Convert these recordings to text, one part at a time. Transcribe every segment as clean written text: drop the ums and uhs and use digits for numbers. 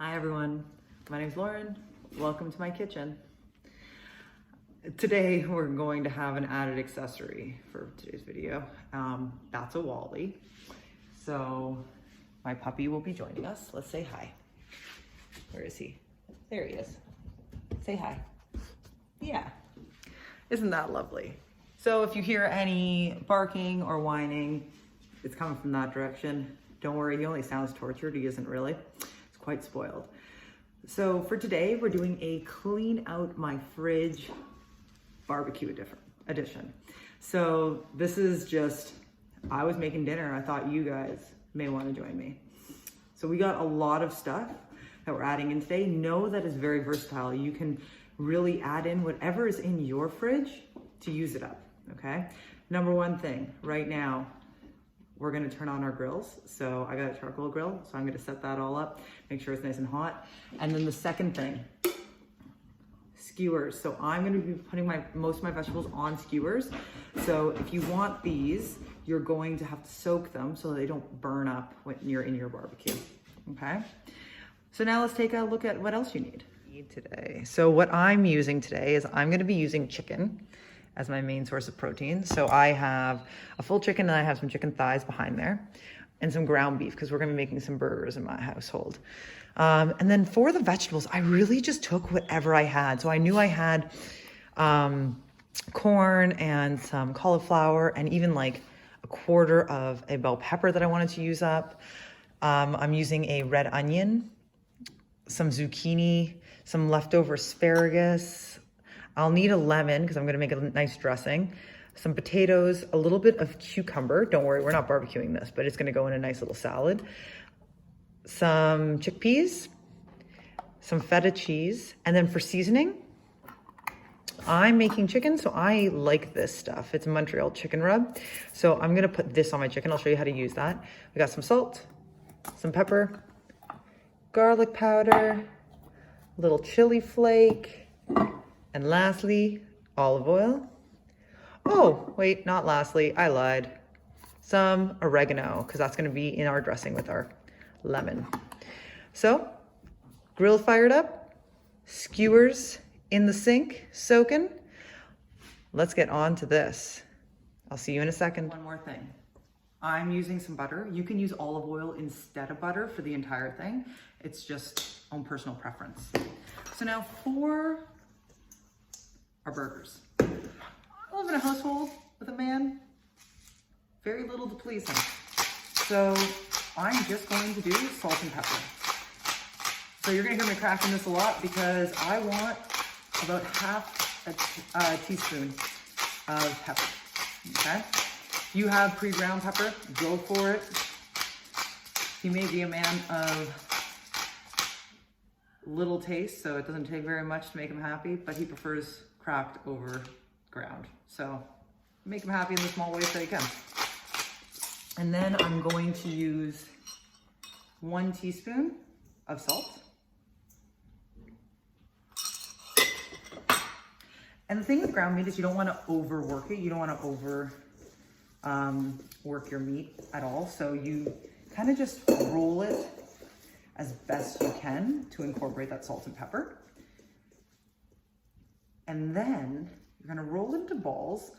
Hi everyone, my name is Lauren. Welcome to my kitchen. Today we're going to have an added accessory for today's video. That's a Wally. So my puppy will be joining us. Let's say hi. Where is he? There he is. Say hi. Yeah. Isn't that lovely? So if you hear any barking or whining, it's coming from that direction. Don't worry, he only sounds tortured. He isn't really. It's quite spoiled. So for today, we're doing a clean out my fridge barbecue edition. So this is just, I was making dinner. I thought you guys may want to join me. So we got a lot of stuff that we're adding in today. Know that it's very versatile. You can really add in whatever is in your fridge to use it up, okay? Number one thing, right now, we're gonna turn on our grills. So I got a charcoal grill, so I'm gonna set that all up, make sure it's nice and hot. And then the second thing, skewers. So I'm gonna be putting most of my vegetables on skewers. So if you want these, you're going to have to soak them so they don't burn up when you're in your barbecue, okay? So now let's take a look at what else you need today. So what I'm using today is I'm gonna be using chicken as my main source of protein. So I have a full chicken and I have some chicken thighs behind there and some ground beef because we're gonna be making some burgers in my household. And then for the vegetables, I really just took whatever I had. So I knew I had corn and some cauliflower and even like a quarter of a bell pepper that I wanted to use up. I'm using a red onion, some zucchini, some leftover asparagus. I'll need a lemon because I'm gonna make a nice dressing, some potatoes, a little bit of cucumber. Don't worry, we're not barbecuing this, but it's gonna go in a nice little salad. Some chickpeas, some feta cheese, and then for seasoning, I'm making chicken, so I like this stuff. It's Montreal chicken rub. So I'm gonna put this on my chicken. I'll show you how to use that. We got some salt, some pepper, garlic powder, a little chili flake, and lastly, olive oil. Oh, wait, not lastly, I lied. Some oregano, because that's gonna be in our dressing with our lemon. So, grill fired up, skewers in the sink, soaking. Let's get on to this. I'll see you in a second. One more thing. I'm using some butter. You can use olive oil instead of butter for the entire thing. It's just own personal preference. So now for our burgers. I live in a household with a man, very little to please him. So I'm just going to do salt and pepper. So you're gonna hear me cracking this a lot because I want about half a teaspoon of pepper, okay? If you have pre-ground pepper, go for it. He may be a man of little taste, so it doesn't take very much to make him happy, but he prefers cracked over ground. So make him happy in the small ways that he can. And then I'm going to use 1 teaspoon of salt. And the thing with ground meat is you don't want to overwork it. You don't want to work your meat at all. So you kind of just roll it as best you can to incorporate that salt and pepper. And then you're gonna roll into balls.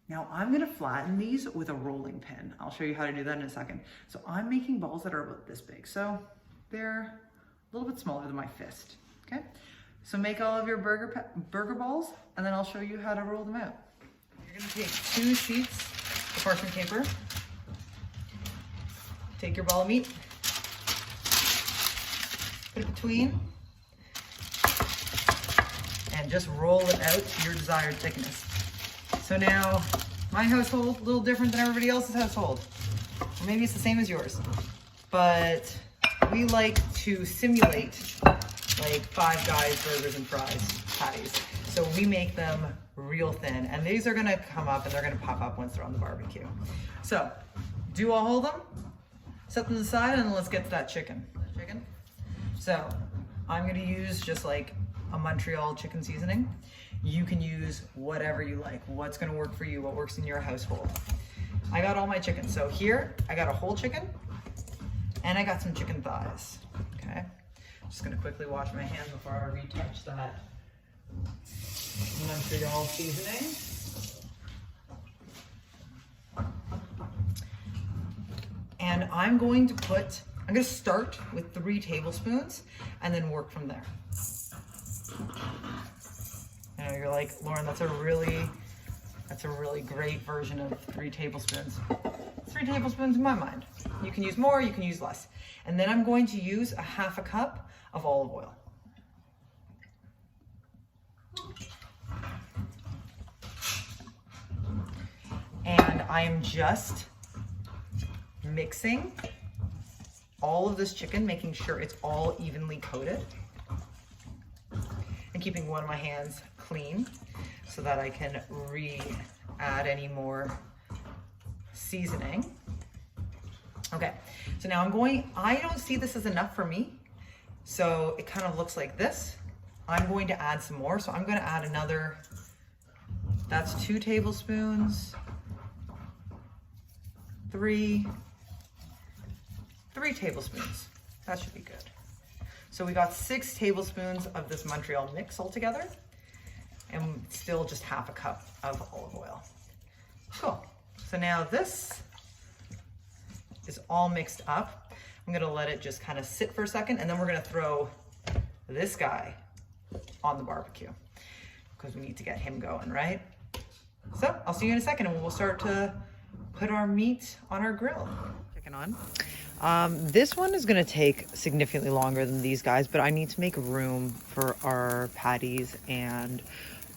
Now I'm gonna flatten these with a rolling pin. I'll show you how to do that in a second. So I'm making balls that are about this big. So they're a little bit smaller than my fist, okay? So make all of your burger balls, and then I'll show you how to roll them out. You're gonna take 2 sheets of parchment paper. Take your ball of meat, put it between, and just roll it out to your desired thickness. So now, my household, a little different than everybody else's household. Or maybe it's the same as yours. But we like to simulate like Five Guys burgers and fries patties. So we make them real thin. And these are gonna come up and they're gonna pop up once they're on the barbecue. So, do all of them, set them aside, and let's get to that chicken. So, I'm gonna use just like a Montreal chicken seasoning. You can use whatever you like, what's gonna work for you, what works in your household. I got all my chicken. So here, I got a whole chicken and I got some chicken thighs, okay? Just gonna quickly wash my hands before I retouch that Montreal seasoning. And I'm going to start with 3 tablespoons and then work from there. I know you're like, Lauren, that's a really great version of 3 tablespoons. 3 tablespoons in my mind. You can use more, you can use less. And then I'm going to use a 1/2 cup of olive oil. And I am just mixing all of this chicken, making sure it's all evenly coated and keeping one of my hands clean so that I can add any more seasoning. Okay, so now I don't see this as enough for me, so it kind of looks like this. I'm going to add some more, so I'm going to add another, that's 2 tablespoons, 3 tablespoons. That should be good. So we got 6 tablespoons of this Montreal mix altogether, and still just 1/2 cup of olive oil. Cool. So now this is all mixed up. I'm gonna let it just kind of sit for a second, and then we're gonna throw this guy on the barbecue because we need to get him going, right? So I'll see you in a second, and we'll start to put our meat on our grill. Chicken on. This one is gonna take significantly longer than these guys, but I need to make room for our patties and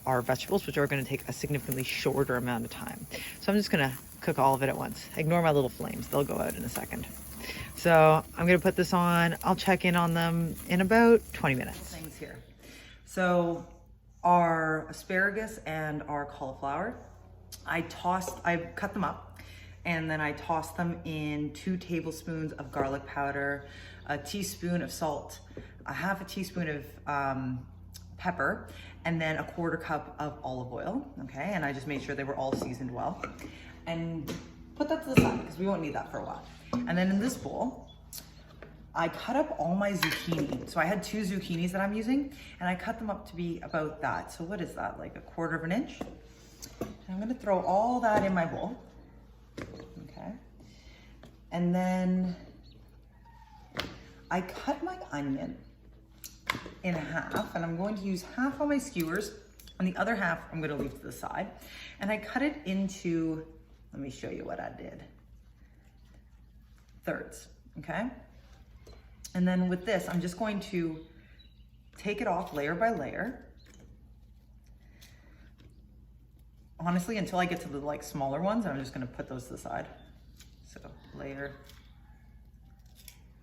our vegetables, which are gonna take a significantly shorter amount of time. So I'm just gonna cook all of it at once. Ignore my little flames, they'll go out in a second. So I'm gonna put this on, I'll check in on them in about 20 minutes. Things here. So our asparagus and our cauliflower, I cut them up, and then I tossed them in 2 tablespoons of garlic powder, a teaspoon of salt, a 1/2 teaspoon of pepper, and then a 1/4 cup of olive oil, okay? And I just made sure they were all seasoned well. And put that to the side because we won't need that for a while. And then in this bowl, I cut up all my zucchini. So I had 2 zucchinis that I'm using, and I cut them up to be about that. So what is that, like 1/4 of an inch? And I'm gonna throw all that in my bowl, okay? And then I cut my onion in 1/2, and I'm going to use 1/2 on my skewers, and the other 1/2 I'm gonna leave to the side. And I cut it into, let me show you what I did, 3rds, okay? And then with this, I'm just going to take it off layer by layer. Honestly, until I get to the like smaller ones, I'm just gonna put those to the side. So layer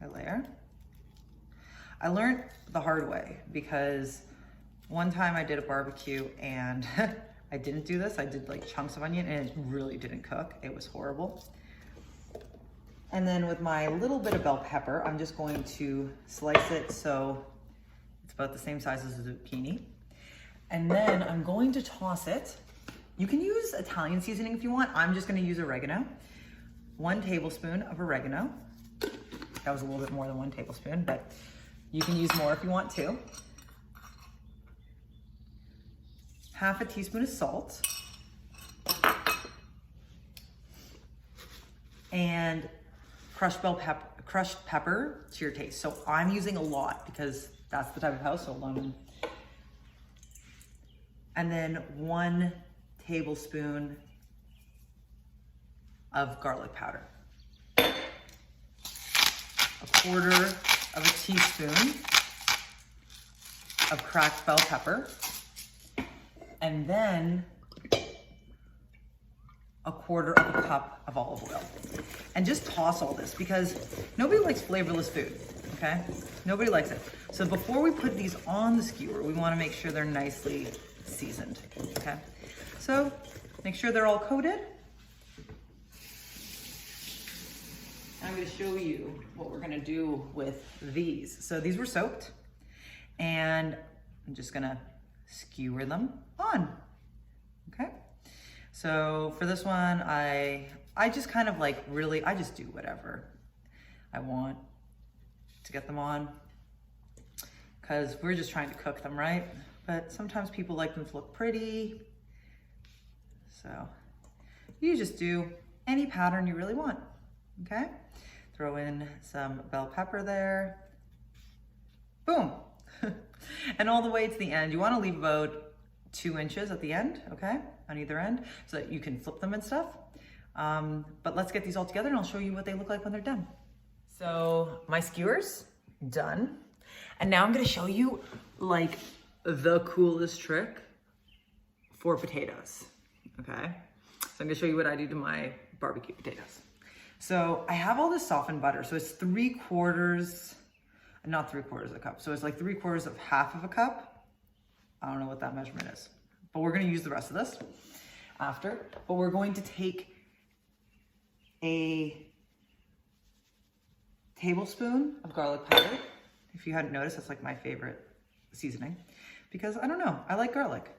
by layer. I learned the hard way because one time I did a barbecue and I didn't do this. I did like chunks of onion and it really didn't cook. It was horrible. And then with my little bit of bell pepper, I'm just going to slice it so it's about the same size as a zucchini. And then I'm going to toss it. You can use Italian seasoning if you want. I'm just gonna use oregano. 1 tablespoon of oregano. That was a little bit more than 1 tablespoon, but you can use more if you want to. 1/2 teaspoon of salt. And crushed pepper to your taste. So I'm using a lot because that's the type of house, so lemon. And then 1 tablespoon of garlic powder. 1/4 of a teaspoon of cracked bell pepper. And then 1/4 of a cup of olive oil. And just toss all this because nobody likes flavorless food, okay? Nobody likes it. So before we put these on the skewer, we wanna make sure they're nicely seasoned, okay? So make sure they're all coated. I'm gonna show you what we're gonna do with these. So these were soaked, and I'm just gonna skewer them on, okay? So for this one, I just kind of like really, I just do whatever I want to get them on. because we're just trying to cook them, right? But sometimes people like them to look pretty. So you just do any pattern you really want, okay? Throw in some bell pepper there. Boom. And all the way to the end. You want to leave about 2 inches at the end, okay? On either end, so that you can flip them and stuff. But let's get these all together and I'll show you what they look like when they're done. So my skewers, done. And now I'm gonna show you like the coolest trick for potatoes, okay? So I'm gonna show you what I do to my barbecue potatoes. So I have all this softened butter. So it's 3/4, not 3/4 of a cup. So it's like 3/4 of half of a cup. I don't know what that measurement is, but we're gonna use the rest of this after. But we're going to take a tablespoon of garlic powder. If you hadn't noticed, that's like my favorite seasoning because I don't know, I like garlic.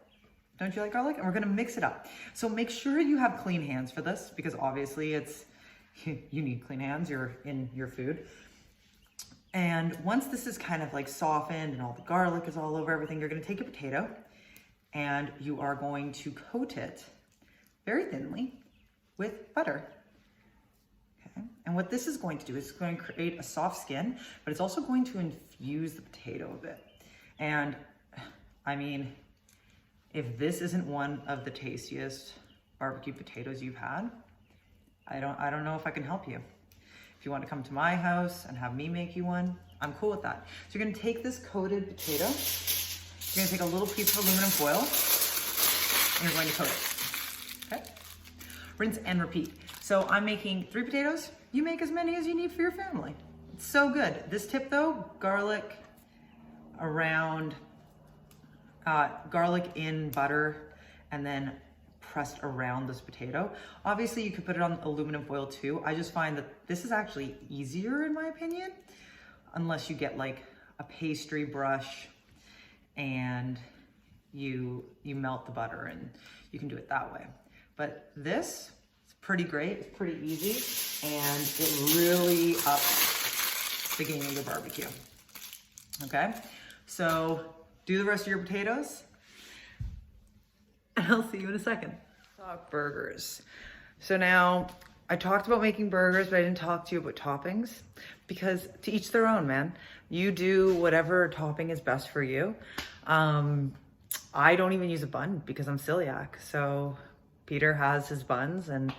Don't you like garlic? And we're gonna mix it up. So make sure you have clean hands for this because obviously you need clean hands, you're in your food. And once this is kind of like softened and all the garlic is all over everything, you're gonna take a potato and you are going to coat it very thinly with butter. Okay. And what this is going to do is it's going to create a soft skin, but it's also going to infuse the potato a bit. And I mean, if this isn't one of the tastiest barbecue potatoes you've had, I don't know if I can help you. If you want to come to my house and have me make you one, I'm cool with that. So you're gonna take this coated potato, you're gonna take a little piece of aluminum foil, and you're going to coat it, okay? Rinse and repeat. So I'm making 3 potatoes. You make as many as you need for your family. It's so good. This tip though, garlic in butter and then pressed around this potato. Obviously you could put it on aluminum foil too. I just find that this is actually easier in my opinion, unless you get like a pastry brush and you melt the butter and you can do it that way. But this is pretty great, it's pretty easy, and it really ups the game of your barbecue. Okay, so do the rest of your potatoes, and I'll see you in a second. Burgers. So now, I talked about making burgers, but I didn't talk to you about toppings, because to each their own, man. You do whatever topping is best for you. I don't even use a bun because I'm celiac, so Peter has his buns and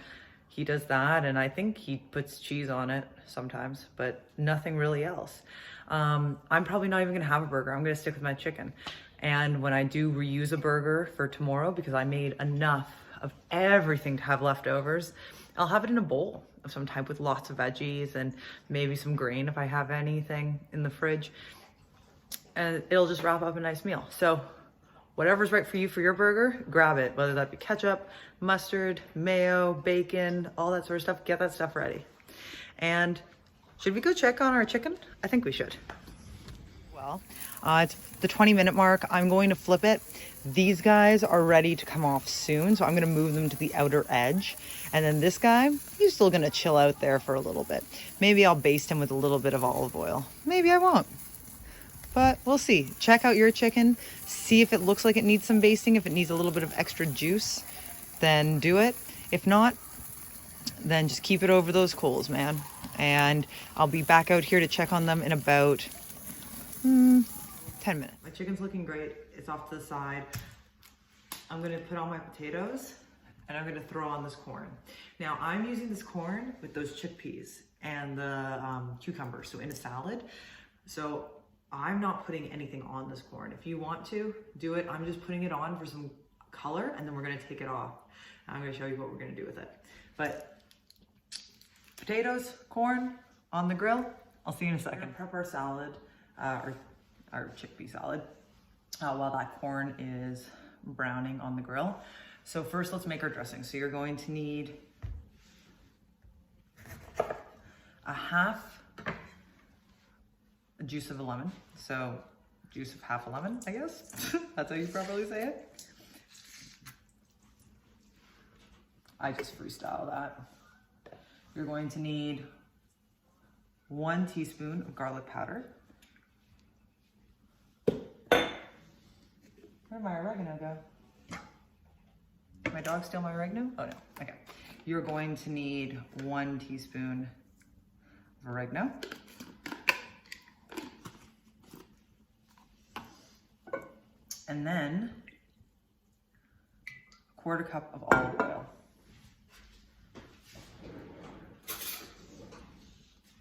he does that, and I think he puts cheese on it sometimes, but nothing really else. I'm probably not even gonna have a burger. I'm gonna stick with my chicken. And when I do reuse a burger for tomorrow, because I made enough of everything to have leftovers, I'll have it in a bowl of some type with lots of veggies and maybe some grain if I have anything in the fridge. And it'll just wrap up a nice meal. So whatever's right for you for your burger, grab it, whether that be ketchup, mustard, mayo, bacon, all that sort of stuff. Get that stuff ready. And should we go check on our chicken? I think we should. Well, it's the 20-minute mark. I'm going to flip it. These guys are ready to come off soon, so I'm going to move them to the outer edge. And then this guy, he's still going to chill out there for a little bit. Maybe I'll baste him with a little bit of olive oil. Maybe I won't. But we'll see. Check out your chicken. See if it looks like it needs some basting. If it needs a little bit of extra juice, then do it. If not, then just keep it over those coals, man. And I'll be back out here to check on them in about 10 minutes. My chicken's looking great. It's off to the side. I'm gonna put on my potatoes and I'm gonna throw on this corn. Now I'm using this corn with those chickpeas and the cucumbers, so in a salad. So I'm not putting anything on this corn. If you want to do it, I'm just putting it on for some color and then we're gonna take it off. I'm gonna show you what we're gonna do with it. But potatoes, corn on the grill. I'll see you in a second. Prep our salad, our chickpea salad, while that corn is browning on the grill. So first let's make our dressing. So you're going to need a juice of a lemon. So juice of half a lemon, I guess. That's how you properly say it. I just freestyle that. You're going to need 1 teaspoon of garlic powder. Where'd my oregano go? Did my dog steal my oregano? Oh no, okay. You're going to need 1 teaspoon of oregano. And then a 1/4 cup of olive oil.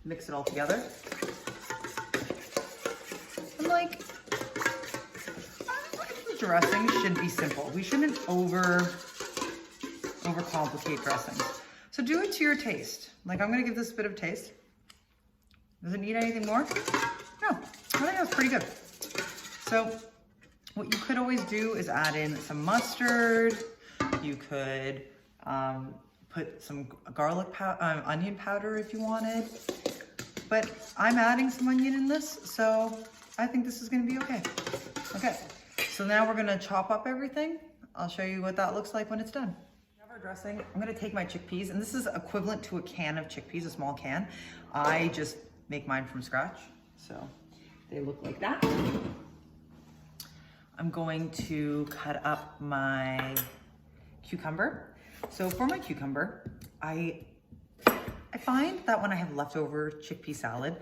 Mix it all together. And like, the dressing should be simple. We shouldn't overcomplicate dressings. So do it to your taste. Like, I'm gonna give this a bit of taste. Does it need anything more? No, I think that's pretty good. So what you could always do is add in some mustard. You could put some garlic onion powder if you wanted. But I'm adding some onion in this, so I think this is gonna be okay. Okay, so now we're gonna chop up everything. I'll show you what that looks like when it's done. We have our dressing. I'm gonna take my chickpeas, and this is equivalent to a can of chickpeas, a small can. I just make mine from scratch, so they look like that. I'm going to cut up my cucumber. So for my cucumber, I find that when I have leftover chickpea salad,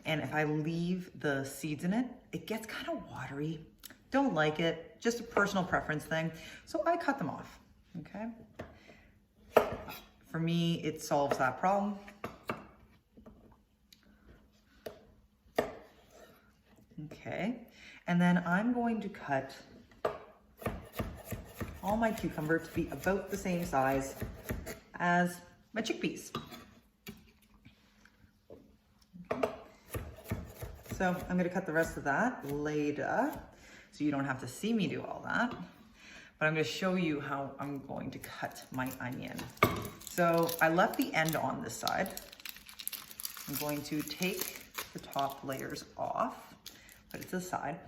and if I leave the seeds in it, it gets kind of watery. Don't like it, just a personal preference thing. So I cut them off, okay? For me, it solves that problem. Okay, and then I'm going to cut all my cucumber to be about the same size as my chickpeas. Okay. So I'm gonna cut the rest of that later, so you don't have to see me do all that. But I'm gonna show you how I'm going to cut my onion. So I left the end on this side. I'm going to take the top layers off, put it to the side.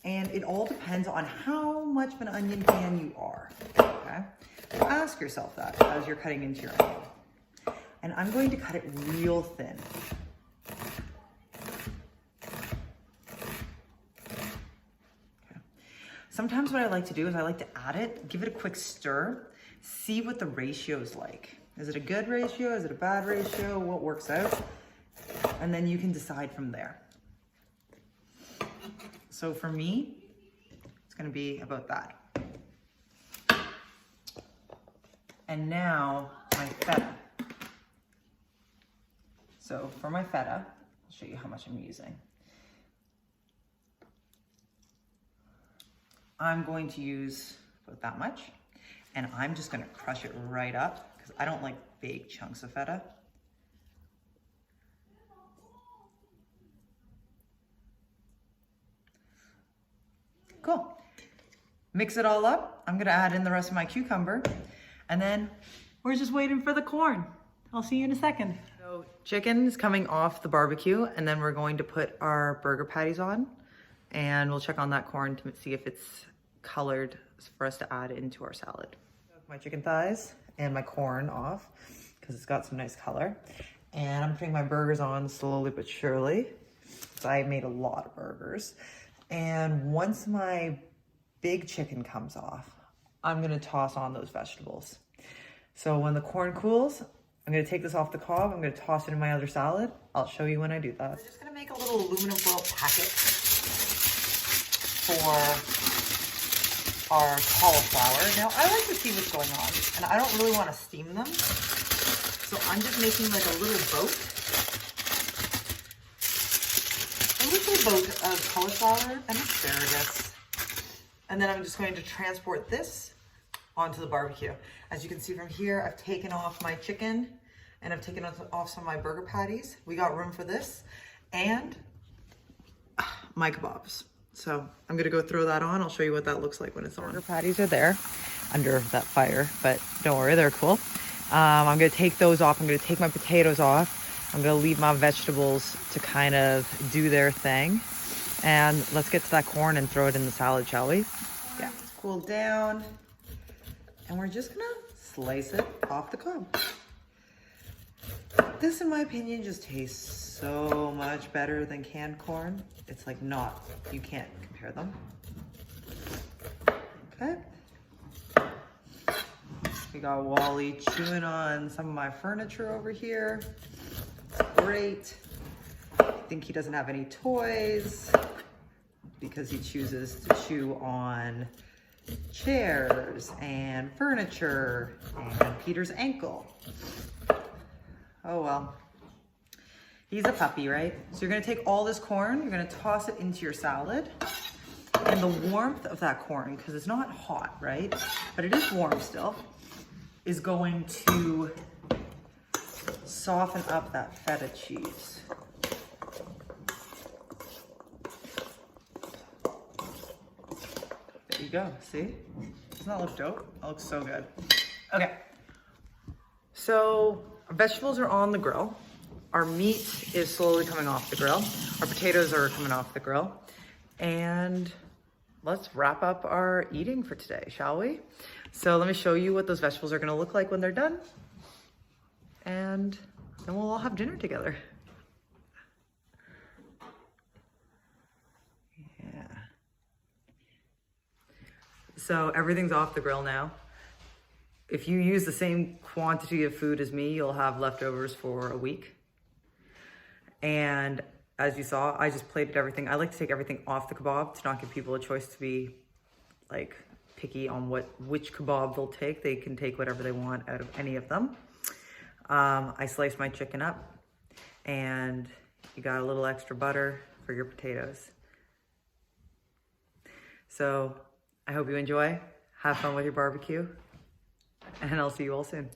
And it all depends on how much of an onion fan you are, okay? So ask yourself that as you're cutting into your onion. And I'm going to cut it real thin. Okay. Sometimes what I like to do is I like to add it, give it a quick stir, see what the ratio is like. Is it a good ratio? Is it a bad ratio? What works out? And then you can decide from there. So for me, it's gonna be about that. And now my feta. So for my feta, I'll show you how much I'm using. I'm going to use about that much, and I'm just gonna crush it right up because I don't like big chunks of feta. Cool. Mix it all up. I'm gonna add in the rest of my cucumber, and then we're just waiting for the corn. I'll see you in a second. So chicken is coming off the barbecue, and then we're going to put our burger patties on, and we'll check on that corn to see if it's colored for us to add into our salad. My chicken thighs and my corn off because it's got some nice color. And I'm putting my burgers on slowly but surely. So I made a lot of burgers. And once my big chicken comes off, I'm gonna toss on those vegetables. So when the corn cools, I'm gonna take this off the cob, I'm gonna toss it in my other salad. I'll show you when I do that. We're just gonna make a little aluminum foil packet for our cauliflower. Now I like to see what's going on, and I don't really wanna steam them. So I'm just making like a little boat. Boat of cauliflower and asparagus. And then I'm just going to transport this onto the barbecue. As you can see from here, I've taken off my chicken and I've taken off some of my burger patties. We got room for this and my kebabs. So I'm gonna go throw that on. I'll show you what that looks like when it's on. Burger patties are there under that fire, but don't worry, they're cool. I'm gonna take those off. I'm gonna take my potatoes off. I'm gonna leave my vegetables to kind of do their thing. And let's get to that corn and throw it in the salad, shall we? Yeah, it's cooled down. And we're just gonna slice it off the cob. This, in my opinion, just tastes so much better than canned corn. It's like not, you can't compare them. Okay. We got Wally chewing on some of my furniture over here. Great. I think he doesn't have any toys because he chooses to chew on chairs and furniture and Peter's ankle. Oh well. He's a puppy, right? So you're gonna take all this corn, you're gonna toss it into your salad. And the warmth of that corn, because it's not hot, right? But it is warm still, is going to soften up that feta cheese. There you go, see? Doesn't that look dope? That looks so good. Okay, so our vegetables are on the grill. Our meat is slowly coming off the grill. Our potatoes are coming off the grill. And let's wrap up our eating for today, shall we? So let me show you what those vegetables are gonna look like when they're done. And then we'll all have dinner together. Yeah. So everything's off the grill now. If you use the same quantity of food as me, you'll have leftovers for a week. And as you saw, I just plated everything. I like to take everything off the kebab to not give people a choice to be like picky on which kebab they'll take. They can take whatever they want out of any of them. I sliced my chicken up and you got a little extra butter for your potatoes. So I hope you enjoy. Have fun with your barbecue and I'll see you all soon.